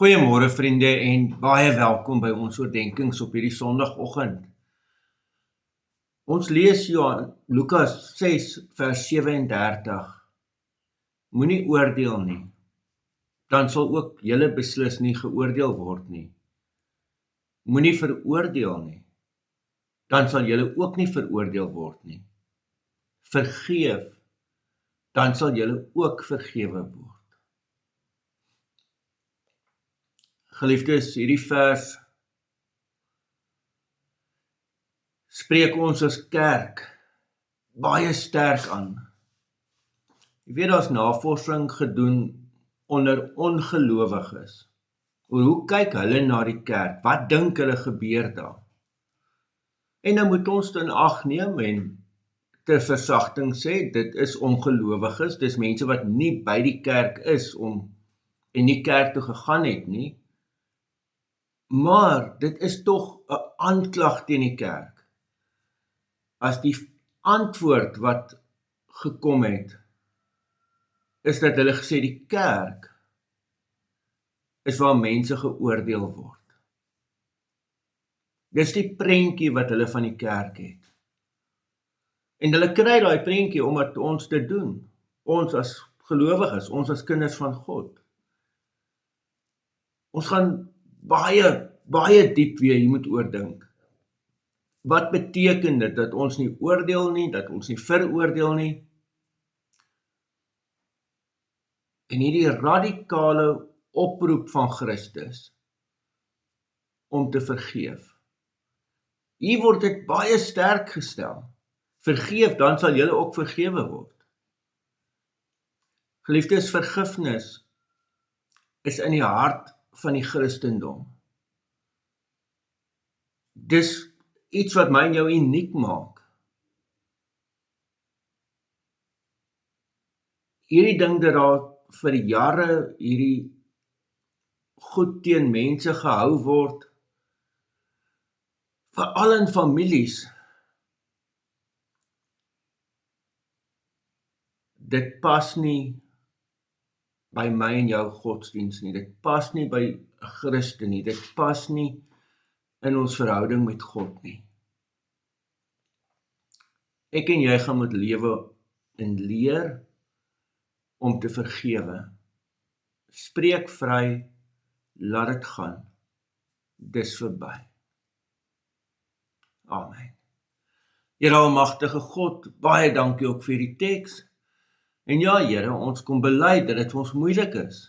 Goeiemôre vriende en baie welkom by ons oordenkings op hierdie Sondagoggend. Ons lees Lukas 6 vers 37. Moenie oordeel nie, dan sal ook julle beslis nie geoordeel word nie. Moenie veroordeel nie, dan sal julle ook nie veroordeel word nie. Vergeef, dan sal julle ook vergewe word. Geliefdes, hierdie vers spreek ons as kerk baie sterk aan. Jy weet, daar's navorsing gedoen onder ongelowiges oor hoe kyk hulle na die kerk, wat dink hulle gebeur daar? En nou moet ons in ag neem en ter versagting sê, dit is ongelowiges, dis mense wat nie by die kerk is en nie kerk toe gegaan het nie, maar dit is tog 'n aanklag teen die kerk. As die antwoord wat gekom het, is dat hulle gesê die kerk is waar mense geoordeel word. Dis die prentjie wat hulle van die kerk het. En hulle kry daai prentjie omdat ons dit doen. Ons as gelowiges, ons as kinders van God. Ons gaan baie diep weer hier moet oordink. Wat beteken dit dat ons nie oordeel nie, dat ons nie veroordeel nie? En hierdie radikale oproep van Christus om te vergeef. Hier word dit baie sterk gestel. Vergeef, dan sal julle ook vergewe word. Geliefdes, vergifnis is in die hart van die Christendom. Dis iets wat my en jou uniek maak. Hierdie ding dat daar vir jare hierdie goed teen mense gehou word, veral in families. Dit pas nie by my en jou godsdiens nie, dit pas nie by 'n Christen nie, dit pas nie in ons verhouding met God nie. Ek en jy gaan moet lewe en leer om te vergewe. Spreek vry, laat dit gaan. Dis verby. Amen. Here almagtige God, baie dankie ook vir die teks. En ja, Here, ons kom bely dat dit vir ons moeilik is.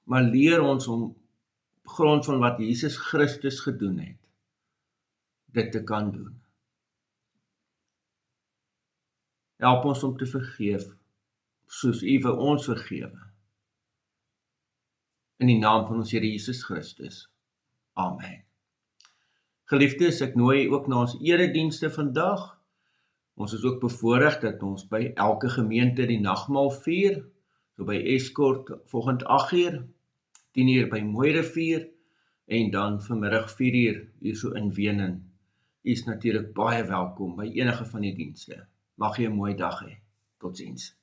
Maar leer ons om op grond van wat Jesus Christus gedoen het, dit te kan doen. Help ons om te vergeef, soos U vir ons vergewe. In die naam van ons Here Jesus Christus. Amen. Geliefdes, ek nooi ook na ons eredienste vandag. Ons is ook bevoorreg dat ons by elke gemeente die nagmaal vier, so by Eskort volgend 8:00, 10:00 by Mooirivier, en dan vanmiddag 4:00 hier so in Wenen. U is natuurlik baie welkom by enige van die dienste. Mag jy 'n mooi dag hê. Totsiens.